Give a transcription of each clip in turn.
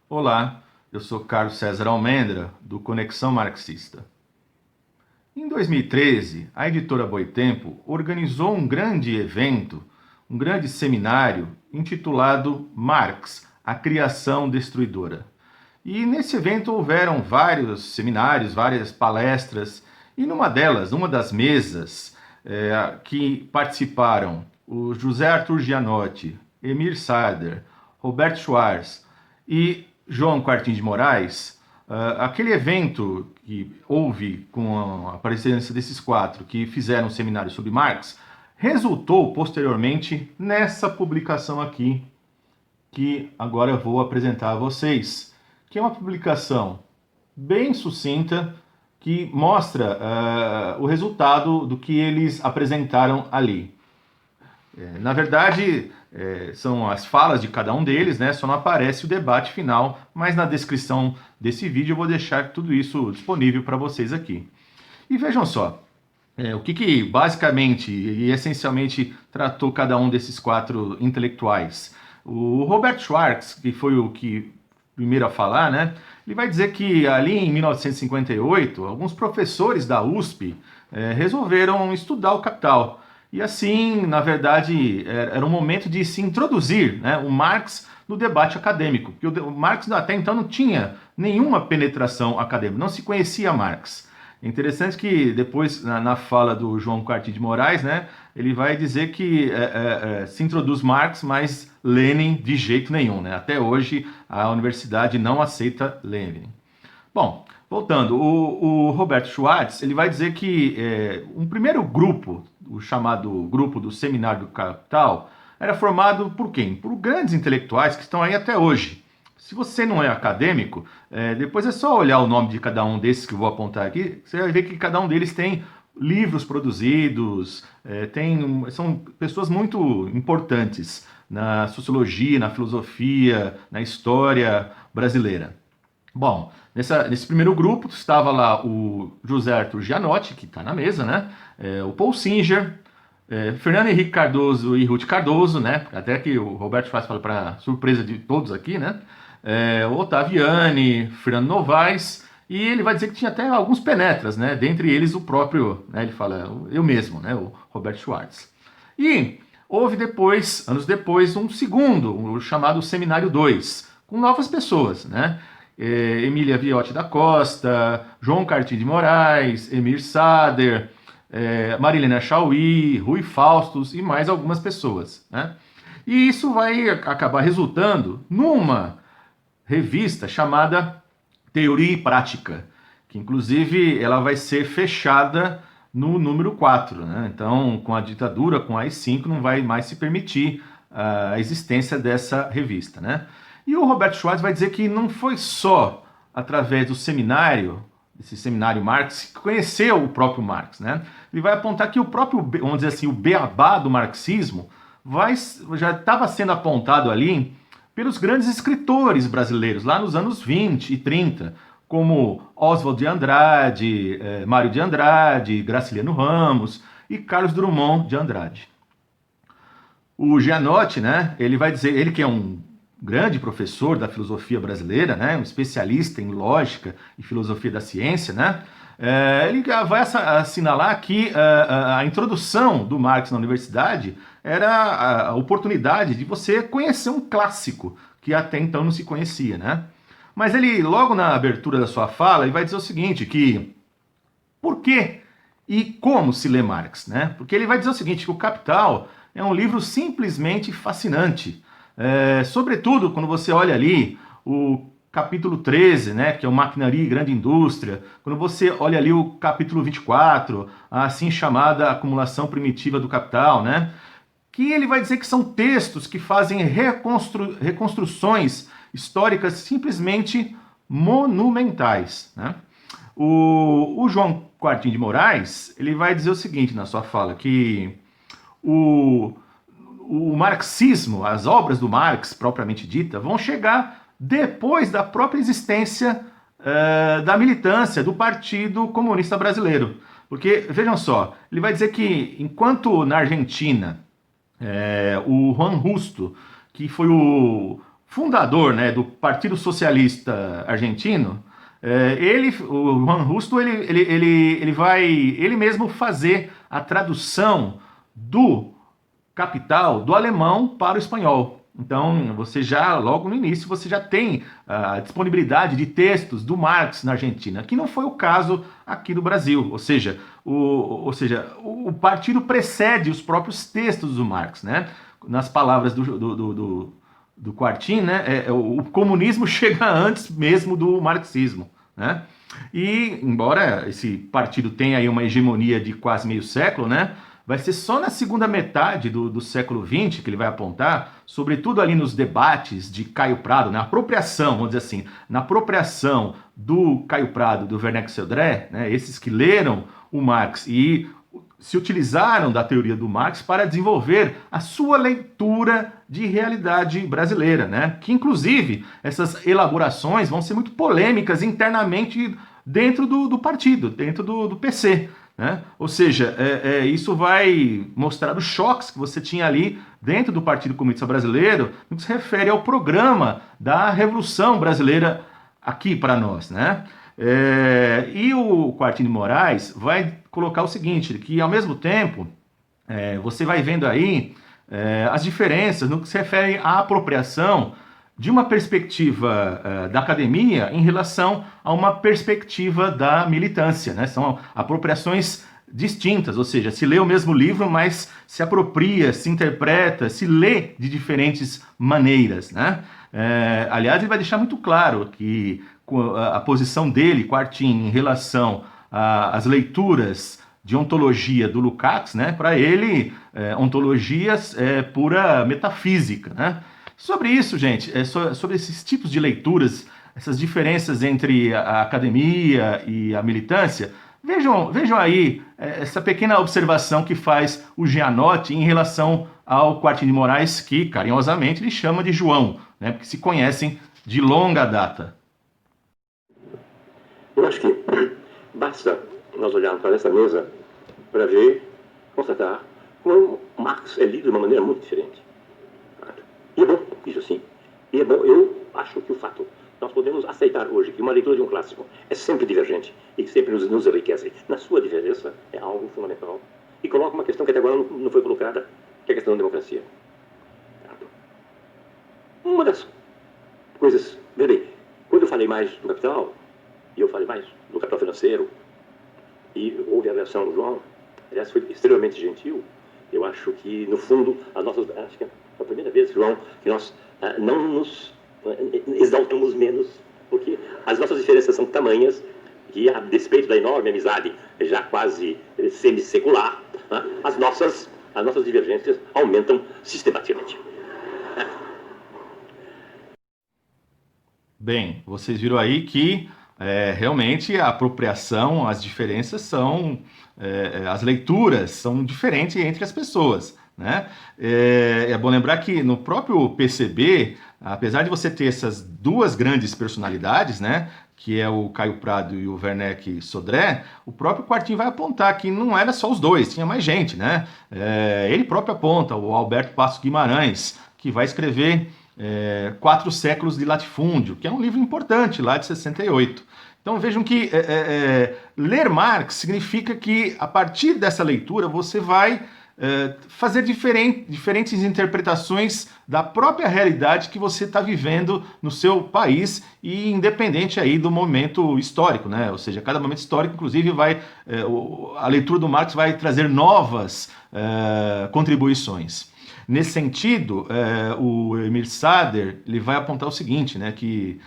Olá, eu sou Carlos César Almendra, do Conexão Marxista. Em 2013, a editora Boitempo organizou um grande evento, um grande seminário intitulado Marx, a Criação Destruidora. E nesse evento houveram vários seminários, várias palestras, e numa delas, uma das mesas que participaram o José Arthur Gianotti, Emir Sader, Roberto Schwarz e João Quartim de Moraes, aquele evento que houve com a presença desses quatro que fizeram um seminário sobre Marx, resultou posteriormente nessa publicação aqui, que agora eu vou apresentar a vocês, que é uma publicação bem sucinta, que mostra o resultado do que eles apresentaram ali. Na verdade, são as falas de cada um deles, né? Só não aparece o debate final, mas na descrição desse vídeo eu vou deixar tudo isso disponível para vocês aqui. E vejam só, o que basicamente e essencialmente tratou cada um desses quatro intelectuais. O Robert Schwarz, que foi o que primeiro a falar, né? Ele vai dizer que ali em 1958, alguns professores da USP resolveram estudar o Capital. E assim, na verdade, era um momento de se introduzir, né, o Marx no debate acadêmico, porque o Marx até então não tinha nenhuma penetração acadêmica, não se conhecia Marx. É interessante que depois, na fala do João Quartim de Moraes, né, ele vai dizer que se introduz Marx, mas Lenin de jeito nenhum. Né? Até hoje a universidade não aceita Lenin. Bom, voltando, o Roberto Schwarz, ele vai dizer que um primeiro grupo, o chamado grupo do Seminário do Capital, era formado por quem? Por grandes intelectuais que estão aí até hoje. Se você não é acadêmico, depois é só olhar o nome de cada um desses que eu vou apontar aqui, você vai ver que cada um deles tem livros produzidos, são pessoas muito importantes na sociologia, na filosofia, na história brasileira. Bom, nesse primeiro grupo estava lá o José Arthur Gianotti, que está na mesa, né? O Paul Singer, Fernando Henrique Cardoso e Ruth Cardoso, né? Até que o Roberto Schwarz fala para surpresa de todos aqui, né? O Ottaviani, Fernando Novaes, e ele vai dizer que tinha até alguns penetras, né? Dentre eles o próprio, né? Ele fala, eu mesmo, né? O Roberto Schwarz. E houve depois, anos depois, um segundo, o chamado Seminário 2, com novas pessoas, né? Emília Viotti da Costa, João Quartim de Moraes, Emir Sader, Marilena Chauí, Rui Faustus e mais algumas pessoas. Né? E isso vai acabar resultando numa revista chamada Teoria e Prática, que inclusive ela vai ser fechada no número 4. Né? Então, com a ditadura, com a AI-5, não vai mais se permitir a existência dessa revista. Né? E o Roberto Schwarz vai dizer que não foi só através do seminário, esse seminário Marx, que conheceu o próprio Marx. Né? Ele vai apontar que o próprio, vamos dizer assim, o beabá do marxismo já estava sendo apontado ali pelos grandes escritores brasileiros, lá nos anos 20 e 30, como Oswald de Andrade, Mário de Andrade, Graciliano Ramos e Carlos Drummond de Andrade. O Gianotti, né, ele vai dizer, ele que é um grande professor da filosofia brasileira, né, um especialista em lógica e filosofia da ciência, né, ele vai assinalar que a introdução do Marx na universidade era a oportunidade de você conhecer um clássico que até então não se conhecia, né? Mas ele, logo na abertura da sua fala, ele vai dizer o seguinte, que por que e como se lê Marx, né? Porque ele vai dizer o seguinte, que o Capital é um livro simplesmente fascinante, sobretudo quando você olha ali o capítulo 13, né, que é o Maquinaria e Grande Indústria, quando você olha ali o capítulo 24, a assim chamada acumulação primitiva do capital, né, que ele vai dizer que são textos que fazem reconstruções históricas simplesmente monumentais. Né? O João Quartim de Moraes, ele vai dizer o seguinte na sua fala, que o marxismo, as obras do Marx, propriamente dita, vão chegar depois da própria existência da militância do Partido Comunista Brasileiro. Porque, vejam só, ele vai dizer que enquanto na Argentina o Juan Justo, que foi o fundador, né, do Partido Socialista Argentino, o Juan Rusto, ele vai ele mesmo fazer a tradução do Capital do alemão para o espanhol. Então, você já, logo no início, você já tem a disponibilidade de textos do Marx na Argentina, que não foi o caso aqui do Brasil. O partido precede os próprios textos do Marx, né? Nas palavras do Quartin, né? O comunismo chega antes mesmo do marxismo, né? E, embora esse partido tenha aí uma hegemonia de quase meio século, né? Vai ser só na segunda metade do século XX que ele vai apontar, sobretudo ali nos debates de Caio Prado, na apropriação, vamos dizer assim, na apropriação do Caio Prado, do Werneck Sodré, né, esses que leram o Marx e se utilizaram da teoria do Marx para desenvolver a sua leitura de realidade brasileira, né? Que inclusive essas elaborações vão ser muito polêmicas internamente dentro do partido, dentro do PC. Né? Ou seja, isso vai mostrar os choques que você tinha ali dentro do Partido Comunista Brasileiro no que se refere ao programa da Revolução Brasileira aqui para nós. Né? E o Quartin de Moraes vai colocar o seguinte, que ao mesmo tempo você vai vendo aí as diferenças no que se refere à apropriação de uma perspectiva da academia em relação a uma perspectiva da militância, né? São apropriações distintas, ou seja, se lê o mesmo livro, mas se apropria, se interpreta, se lê de diferentes maneiras, né? Aliás, ele vai deixar muito claro que a posição dele, Quartin, em relação às leituras de ontologia do Lukács, né? Para ele, ontologias é pura metafísica, né? Sobre isso, gente, sobre esses tipos de leituras, essas diferenças entre a academia e a militância, vejam aí essa pequena observação que faz o Gianotti em relação ao Quartin de Moraes, que carinhosamente ele chama de João, né, porque se conhecem de longa data. Eu acho que basta nós olharmos para essa mesa para ver, constatar como Marx é lido de uma maneira muito diferente. E é bom, isso sim. E é bom, eu acho que o fato, nós podemos aceitar hoje que uma leitura de um clássico é sempre divergente e que sempre nos enriquece. Na sua diferença é algo fundamental. E coloca uma questão que até agora não foi colocada, que é a questão da democracia. Uma das coisas, veja bem, quando eu falei mais do Capital, e eu falei mais do Capital Financeiro, e houve a reação do João, aliás, foi extremamente gentil. Eu acho que, no fundo, acho que é a primeira vez, João, que nós não nos exaltamos menos, porque as nossas diferenças são tamanhas que, a despeito da enorme amizade já quase semi-secular, as nossas divergências aumentam sistematicamente. Bem, vocês viram aí que realmente a apropriação, as diferenças são, as leituras são diferentes entre as pessoas, né? É bom lembrar que no próprio PCB, apesar de você ter essas duas grandes personalidades, né, que é o Caio Prado e o Werneck Sodré, o próprio Quartin vai apontar que não era só os dois, tinha mais gente, né? Ele próprio aponta, o Alberto Passos Guimarães, que vai escrever 4 séculos de latifúndio, que é um livro importante, lá de 68. Então vejam que ler Marx significa que, a partir dessa leitura, você vai fazer diferentes interpretações da própria realidade que você está vivendo no seu país, e independente aí do momento histórico, né? Ou seja, cada momento histórico, inclusive, a leitura do Marx vai trazer novas contribuições. Nesse sentido, o Emir Sader ele vai apontar o seguinte, né, que,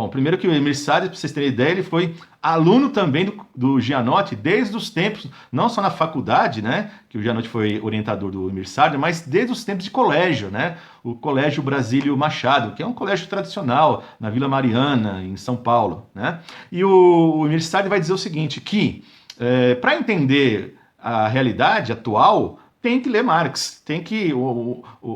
primeiro que o Emir Sader, para vocês terem ideia, ele foi aluno também do Gianotti desde os tempos, não só na faculdade, né, que o Gianotti foi orientador do Emir Sader, mas desde os tempos de colégio, né, o Colégio Brasílio Machado, que é um colégio tradicional na Vila Mariana, em São Paulo, né, e o Emir Sader vai dizer o seguinte, que para entender a realidade atual, tem que ler Marx,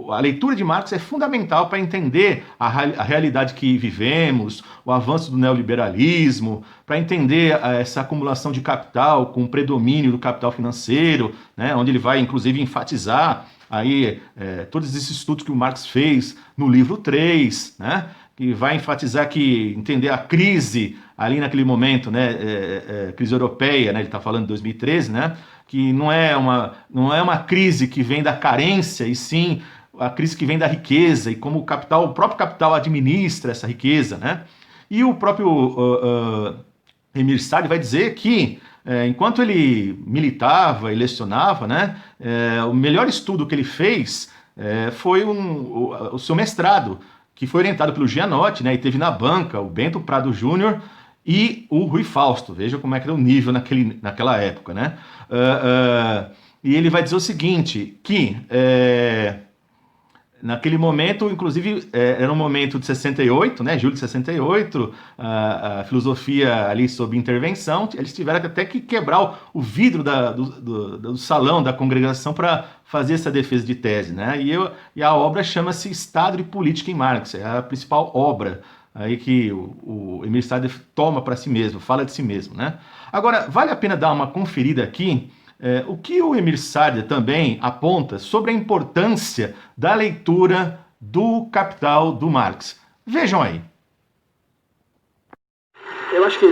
a leitura de Marx é fundamental para entender a realidade que vivemos, o avanço do neoliberalismo, para entender essa acumulação de capital com o predomínio do capital financeiro, né, onde ele vai inclusive enfatizar aí todos esses estudos que o Marx fez no livro 3, né, que vai enfatizar que entender a crise ali naquele momento, né, crise europeia, né, ele está falando de 2013, né, que não é uma crise que vem da carência, e sim a crise que vem da riqueza, e como o próprio capital administra essa riqueza, né? E o próprio Emir Saad vai dizer que, enquanto ele militava e lecionava, né, o melhor estudo que ele fez foi o seu mestrado, que foi orientado pelo Gianotti, né, e teve na banca o Bento Prado Júnior e o Rui Fausto. Veja como é que era o nível naquela época, né? E ele vai dizer o seguinte, que naquele momento, inclusive, era um momento de 68, né, julho de 68, a filosofia ali sob intervenção, eles tiveram até que quebrar o vidro do salão da congregação para fazer essa defesa de tese, né, e a obra chama-se Estado e Política em Marx, é a principal obra aí que o Emir Saad toma para si mesmo, fala de si mesmo, né. Agora, vale a pena dar uma conferida aqui o que o Emir Saad também aponta sobre a importância da leitura do Capital do Marx. Vejam aí. Eu acho que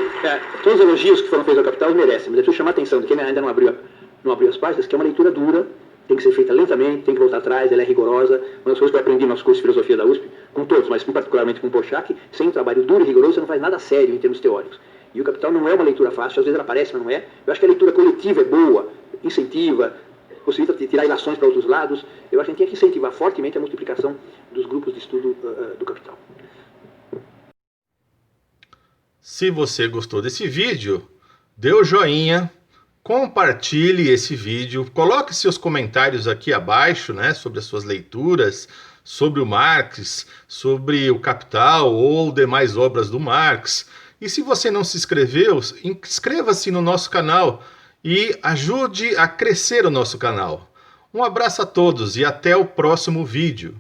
todos os elogios que foram feitos ao Capital merecem, mas eu preciso chamar a atenção de quem ainda não abriu as páginas, que é uma leitura dura, tem que ser feita lentamente, tem que voltar atrás, ela é rigorosa. Uma das coisas que eu aprendi no nosso curso de filosofia da USP, com todos, mas particularmente com o Porchat, sem um trabalho duro e rigoroso você não faz nada sério em termos teóricos. E o Capital não é uma leitura fácil, às vezes ela parece, mas não é. Eu acho que a leitura coletiva é boa, incentiva, possibilita tirar ilações para outros lados. Eu acho que a gente tinha que incentivar fortemente a multiplicação dos grupos de estudo do Capital. Se você gostou desse vídeo, dê o joinha, compartilhe esse vídeo, coloque seus comentários aqui abaixo, né, sobre as suas leituras, sobre o Marx, sobre o Capital ou demais obras do Marx. E se você não se inscreveu, inscreva-se no nosso canal e ajude a crescer o nosso canal. Um abraço a todos e até o próximo vídeo.